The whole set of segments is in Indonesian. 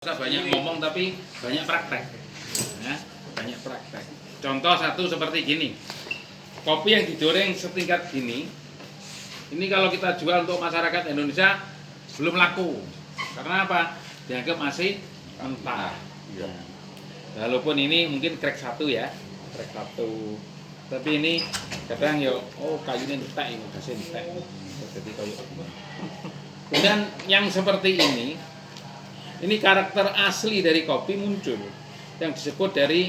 Banyak ngomong tapi banyak praktek, ya, banyak praktek. Contoh satu seperti gini, kopi yang digoreng setingkat gini, ini kalau kita jual untuk masyarakat Indonesia belum laku, karena apa? Dianggap masih mentah. Ya. Walaupun ini mungkin crack satu ya, crack satu, tapi ini kadang yo, oh kayunya entek ini, kasih entek, jadi kayu. Dan yang seperti ini karakter asli dari kopi muncul yang disebut dari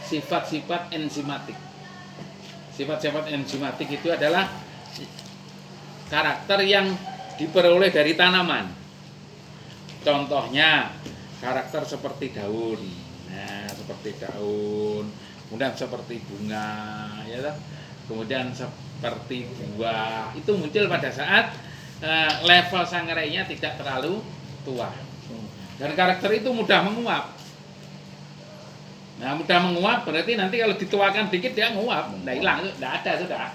sifat-sifat enzimatik. Sifat-sifat enzimatik itu adalah karakter yang diperoleh dari tanaman. Contohnya karakter seperti daun, nah seperti daun, kemudian seperti bunga, ya, kemudian seperti buah. Itu muncul pada saat level sangrainya tidak terlalu tua. Dan karakter itu mudah menguap. Nah, mudah menguap berarti nanti kalau dituakan dikit dia menguap, udah hilang, udah ada sudah.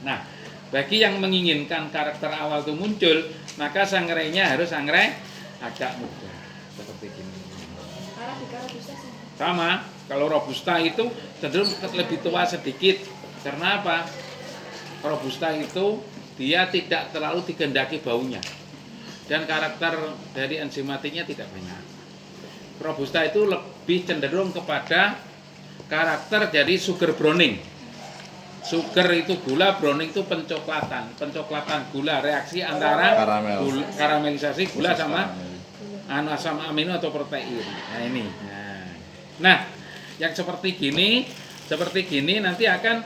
Nah, bagi yang menginginkan karakter awal itu muncul, maka sangrainya harus sangrai agak muda, seperti ini. Sama, kalau robusta itu cenderung lebih tua sedikit. Karena apa? Robusta itu dia tidak terlalu digendaki baunya. Dan karakter dari enzimatiknya tidak banyak. Robusta itu lebih cenderung kepada karakter dari sugar browning. Sugar itu gula, browning itu pencoklatan. Pencoklatan gula, reaksi antara karamelisasi gula sama asam amino atau protein. Nah ini. Nah, yang seperti gini nanti akan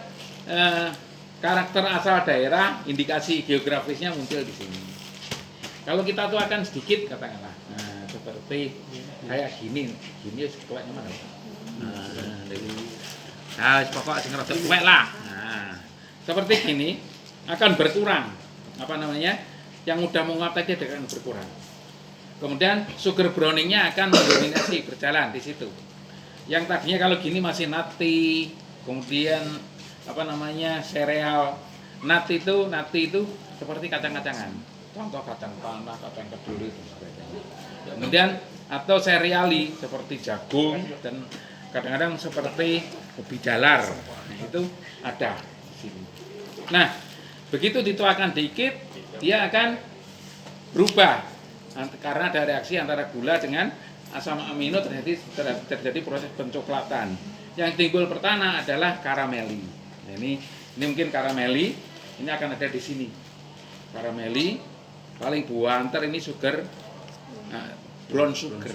karakter asal daerah, indikasi geografisnya muncul di sini. Kalau kita tuakan sedikit katakanlah, nah seperti kayak gini kueknya mana? Nah, pokok sing rada kuek lah. Nah, seperti gini akan berkurang. Apa namanya? Yang mudah menguap tadi akan berkurang. Kemudian sugar browningnya akan mendominasi berjalan di situ. Yang tadinya kalau gini masih nati, kemudian apa namanya sereal. Nati itu seperti kacang-kacangan. Contoh kacang tanah, kacang kediri dan sebagainya. Kemudian atau seriali seperti jagung dan kadang-kadang seperti ubi jalar. Nah, itu ada di sini. Nah, begitu dituakan dikit, dia akan berubah karena ada reaksi antara gula dengan asam amino terjadi proses pencoklatan. Yang timbul pertama adalah karameli. Nah, ini mungkin karameli, ini akan ada di sini. Karameli paling buanter ini sugar, brown sugar.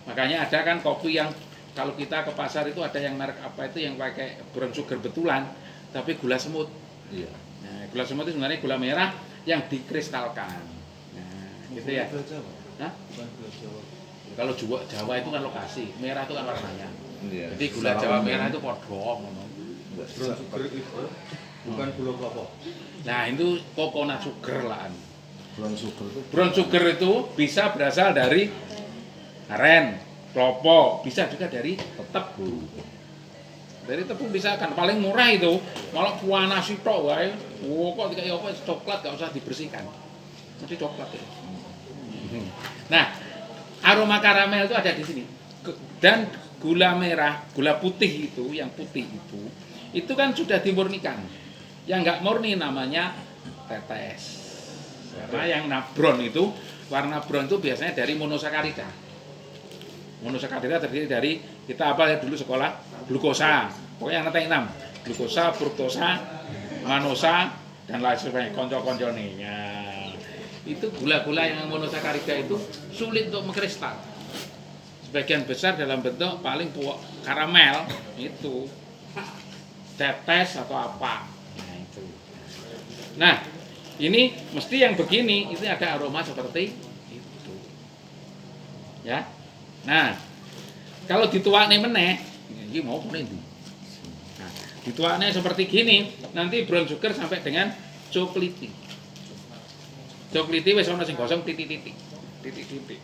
Makanya ada kan kopi yang kalau kita ke pasar itu ada yang merek apa itu yang pakai brown sugar betulan, tapi gula semut. Iya. Nah, gula semut itu sebenarnya gula merah yang dikristalkan. Nah, gitu ya. Hah? Kalau Jawa itu kan lokasi, merah itu kan warnanya. Iya. Jadi gula Jawa merah itu podo. Brown sugar itu bukan gula kelapa. Nah, itu coconut sugar lah. Brown sugar itu bisa berasal dari aren, klopo, bisa juga dari tebu. Dari tebu bisa kan paling murah itu, malah kuana sitok wae. Kok dikai apa coklat gak usah dibersihkan. Jadi coklat ya. Nah, aroma karamel itu ada di sini. Dan gula merah, gula putih itu, yang putih itu kan sudah dimurnikan. Yang nggak murni namanya tetes. Karena yang brown itu, warna brown itu biasanya dari monosakarida. Monosakarida terdiri dari, kita apa ya dulu sekolah, glukosa. Pokoknya yang nanti 6. Glukosa, fruktosa, manosa, dan lain sebagainya, konco-konco nih. Ya. Itu gula-gula yang monosakarida itu sulit untuk mengkristal. Sebagian besar dalam bentuk paling karamel itu tetes atau apa. Nah, ini mesti yang begini, itu ada aroma seperti itu. Ya. Nah, kalau dituakne meneh, iki mau ini. Nah, dituakne seperti gini, nanti brown sugar sampai dengan cokliti. Cokliti wis ana sing gosong titik-titik. Titik-titik.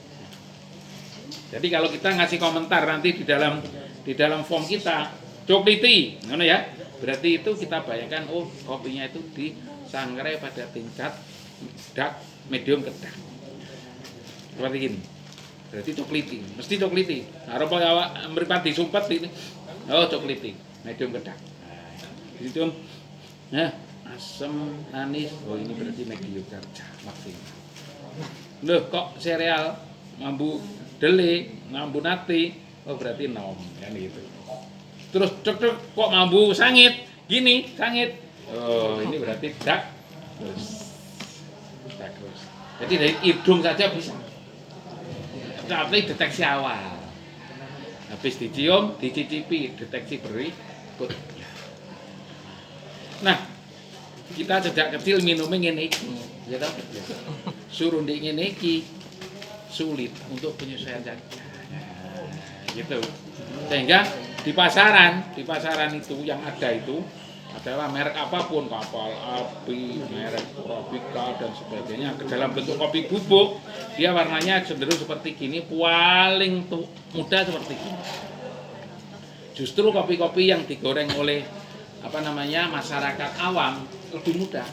Jadi kalau kita ngasih komentar nanti di dalam form kita, cokliti, ngono ya. Berarti itu kita bayangkan, oh kopinya itu di sangrai pada tingkat dark, medium ke dark. seperti ini. Berarti cokliti, mesti cokliti. Harap awak mripate sumpet ini. Oh, cokliti, medium kedak. Nah, itu nah, asam, manis. Oh, ini berarti medium kerja maksimal. Loh, kok sereal mambu dele, mambu nati, oh berarti nom, kan gitu. Terus cek kok mambu sangit, gini, sangit. Oh, ini berarti dak. Terus. Jadi dari hidung saja bisa. Tapi deteksi awal. Habis dicium, dicicipi, deteksi berikut. Nah, kita sejak kecil minumnya ngene iki, ya toh? Suruh ndek ngene iki sulit untuk penyesuaian saja. Gitu. Sehingga di pasaran itu yang ada itu adalah merek apapun, kapal api, merek Arabica dan sebagainya, ke dalam bentuk kopi bubuk, dia warnanya cenderung seperti gini, paling mudah seperti gini. Justru kopi-kopi yang digoreng oleh masyarakat awam lebih mudah.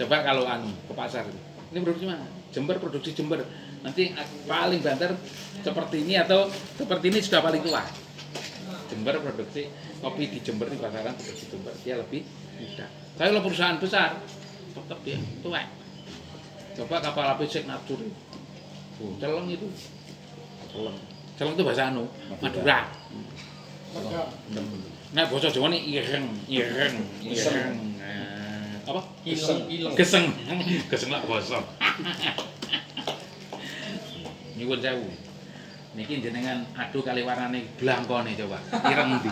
Coba kalau ke pasar ini produksi mana? Jember, produksi Jember. Nanti paling banter seperti ini atau seperti ini sudah paling tua. Jember produksi kopi di Jember, di pasaran produksi Jember, dia lebih mudah. Tapi kalau perusahaan besar tetap dia tua. Coba kapal api Signature, celeng itu, celeng itu bahasa Madura. Nah bahasa Jawa ini ireng. Apa? Geseng lah bahasa. Nyuwun sewu. Niki jenengan adu kali warnane blangkone coba. Ireng ndi?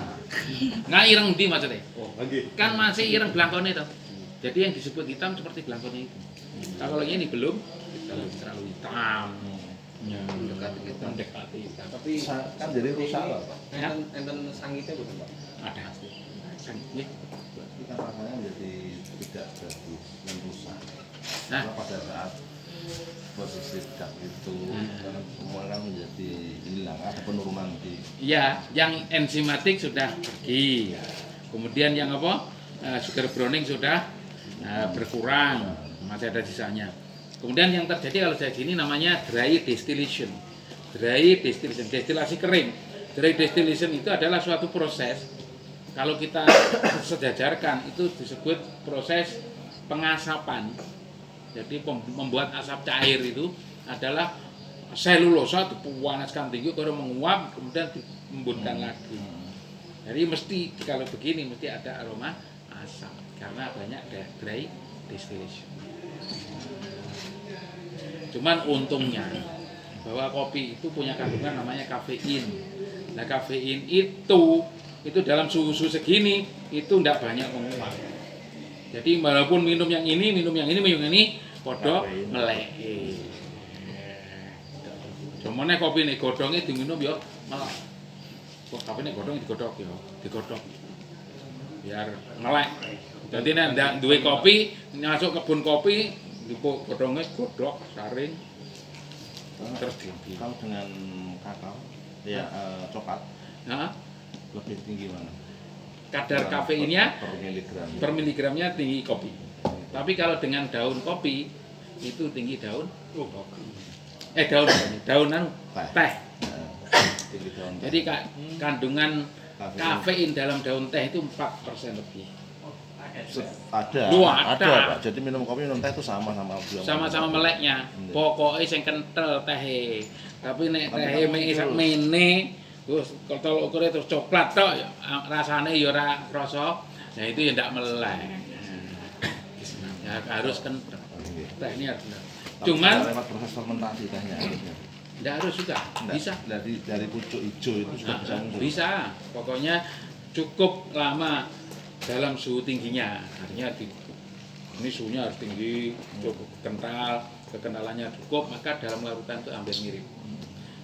Nah ireng ndi maksudnya? Oh, nggih. Kan masih ireng blangkone toh. Jadi yang disebut hitam seperti blangkone itu. Nah, kalau ini belum terlalu hitam. Ya, mendekati hitam. Tapi kan jadi rusak loh, Pak. Ya. Enten sangitnya bukan, Pak? Ada. Sangit. Berarti kan rasanya menjadi tidak bagus dan rusak. Nah. Karena pada saat posisi dak itu karena semua kan menjadi hilang, ada penurunan di. Iya, yang enzimatik sudah pergi. Kemudian yang sugar browning sudah berkurang, masih ada sisanya. Kemudian yang terjadi kalau kayak gini namanya dry distillation. Dry distillation, destilasi kering. Dry distillation itu adalah suatu proses, kalau kita sejajarkan itu disebut proses pengasapan. Jadi membuat asap cair itu adalah selulosa dipanaskan tinggi, baru menguap, kemudian diembunkan lagi. Jadi mesti kalau begini mesti ada aroma asam karena banyak dry distillation. Cuman untungnya bahwa kopi itu punya kandungan namanya kafein. Nah kafein itu dalam suhu segini itu tidak banyak menguap. Jadi walaupun minum yang ini, kodok melek. Cuman kopi ini godongnya diminum ya melek. Kok kopi ini godong digodok ya, digodok. Biar melek. Jadi nek duwe kopi, masuk kebun kopi, godongnya godok, saring. Terus tinggi. Kalau dengan kakao, ya coklat, lebih tinggi mana? Kadar kafeinnya per miligramnya tinggi kopi. Tapi kalau dengan daun kopi itu tinggi daun daun teh. Tinggi daun teh. Jadi kandungan kafein dalam daun teh itu 4% lebih. Ada, Pak. Jadi minum kopi minum teh itu sama meleknya. Pokoknya sing kental teh. Tapi nek teh sak mene terus kalau ukurnya terus coklat tok rasanya ya ora krasa. Nah itu ya ndak melek. Ya harus kental. Teh ini harus kental. Cuman lewat proses fermentasi tehnya. Ndak harus juga. Bisa. Dari pucuk hijau itu sudah bisa muncul. Bisa. Pokoknya cukup lama dalam suhu tingginya. Artinya ini suhunya harus tinggi, cukup kental, kekentalannya cukup, maka dalam larutan itu hampir mirip.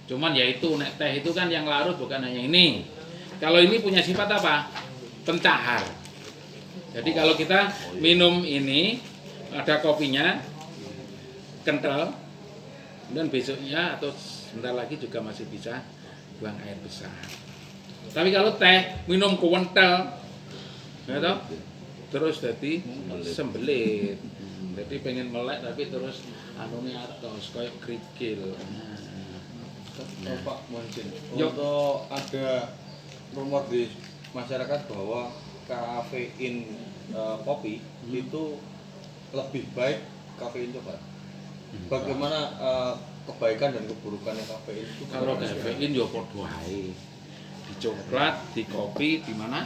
Cuman yaitu nek teh itu kan yang larut bukan hanya ini. Kalau ini punya sifat apa? Pencahar. Jadi kalau kita minum ini ada kopinya kental, dan besoknya atau sebentar lagi juga masih bisa buang air besar. Tapi kalau teh minum kental, ya toh, terus jadi sembelit. Jadi pengen melek tapi terus anune atos koyo krikil. Pak Mohsin, Yuk. untuk ada rumor di masyarakat bahwa kafein kopi itu lebih baik kafein coklat. Bagaimana kebaikan dan keburukannya kafein itu? Kalau kafein yo padha wae. Di coklat, di kopi, di mana?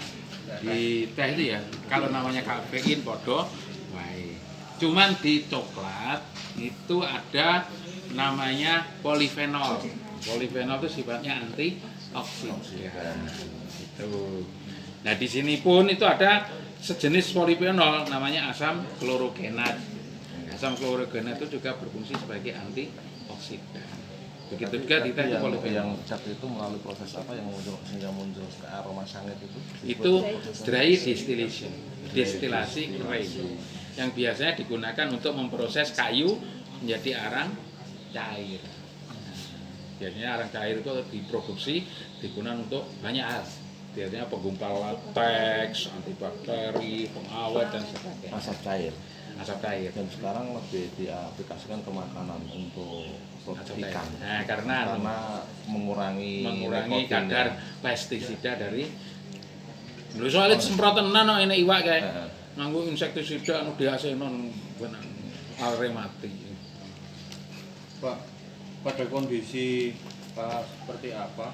Di teh itu ya. Kalau namanya kafein padha wae. Cuman di coklat itu ada namanya polifenol. Polifenol itu sifatnya antioksidan. Itu. Nah, di sini pun itu ada sejenis polifenol namanya asam klorogenat. Asam klorogenat itu juga berfungsi sebagai antioksidan. Begitu juga di teh itu polifenol. Yang cat itu melalui proses apa yang muncul sehingga muncul aroma sangit itu? Itu dry distillation, destilasi kering, yang biasanya digunakan untuk memproses kayu menjadi arang cair. Biasanya arang cair itu diproduksi digunakan untuk banyak hal. Biasanya penggumpal lateks, antibakteri, pengawet dan sebagainya. Asap cair. Asap cair. Dan sekarang lebih diaplikasikan ke makanan untuk Asap cair. ikan. Nah, karena mengurangi nikotin, kadar ya. pestisida dari. Lho soalnya semprotan nano ini iwak kayak nganggo insektisida anu diasenon benar are mati. Pak, pada kondisi seperti apa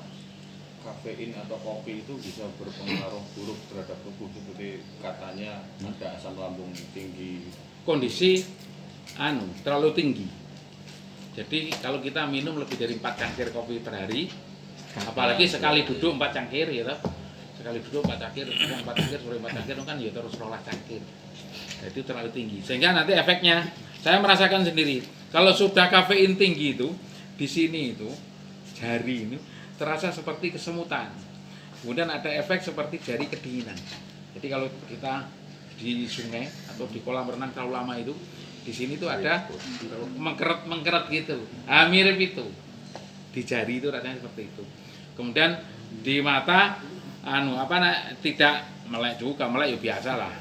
kafein atau kopi itu bisa berpengaruh buruk terhadap tubuh, seperti katanya ada asam lambung tinggi. Kondisi terlalu tinggi. Jadi kalau kita minum lebih dari 4 cangkir kopi per hari, apalagi sekali duduk 4 cangkir ya toh. Sekali duduk 4 cangkir, 4 cangkir, sore 4 cangkir kan ya terus 12 cangkir. Jadi itu terlalu tinggi. Sehingga nanti efeknya saya merasakan sendiri. Kalau sudah kafein tinggi itu di sini itu jari ini terasa seperti kesemutan. Kemudian ada efek seperti jari kedinginan. Jadi kalau kita di sungai atau di kolam renang terlalu lama itu, di sini tuh ada mengkeret gitu. Mirip itu. Di jari itu rasanya seperti itu. Kemudian di mata tidak melek juga, melek ya biasa lah.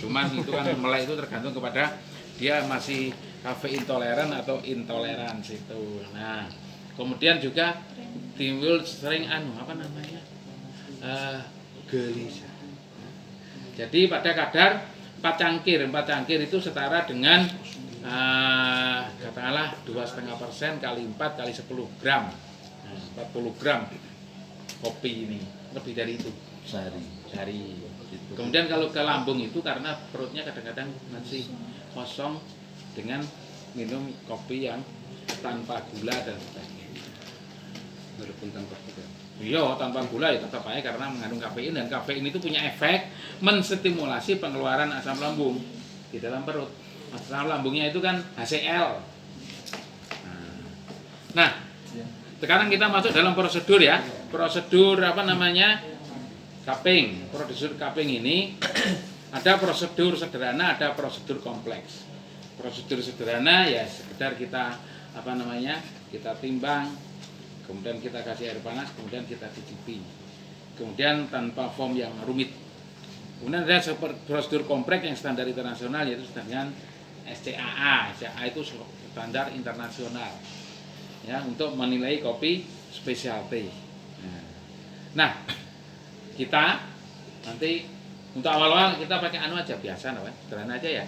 Cuman itu kan melek itu tergantung kepada dia masih kafein toleran atau intoleransi itu. Nah, kemudian juga timbul sering gelisah. Jadi pada kadar 4 cangkir itu setara dengan katakanlah 2,5% kali 4 kali 10 gram. Nah, 40 gram kopi ini, lebih dari itu sehari. Kemudian kalau ke lambung itu karena perutnya kadang-kadang masih kosong dengan minum kopi yang tanpa gula dan sebagainya. Walaupun tanpa gula. Iya, tanpa gula ya tetap aja karena mengandung kafein, dan kafein itu punya efek menstimulasi pengeluaran asam lambung di dalam perut. Asam lambungnya itu kan HCl. Nah, sekarang kita masuk dalam prosedur ya. Prosedur cupping. Prosedur cupping ini ada prosedur sederhana, ada prosedur kompleks. Prosedur sederhana ya sekedar kita kita timbang, kemudian kita kasih air panas, kemudian kita cicipi, kemudian tanpa form yang rumit. Kemudian ada prosedur kompleks yang standar internasional, yaitu dengan SCAA. SCAA itu standar internasional ya untuk menilai kopi specialty. Nah, kita nanti untuk awal-awal kita pakai aja biasa, sederhana aja ya.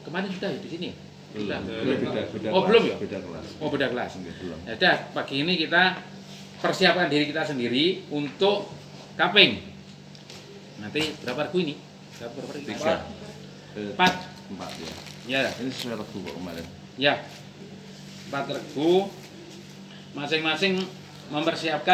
Kemarin sudah di sini. Beda Belum ya? Beda kelas. Beda kelas. Belum. Ya, pagi ini kita persiapkan diri kita sendiri untuk cupping. Nanti berapa regu ini? Berapa regu? 4 ya. Ya. Ini sesuai regu kemarin. Ya. 4 regu. Masing-masing mempersiapkan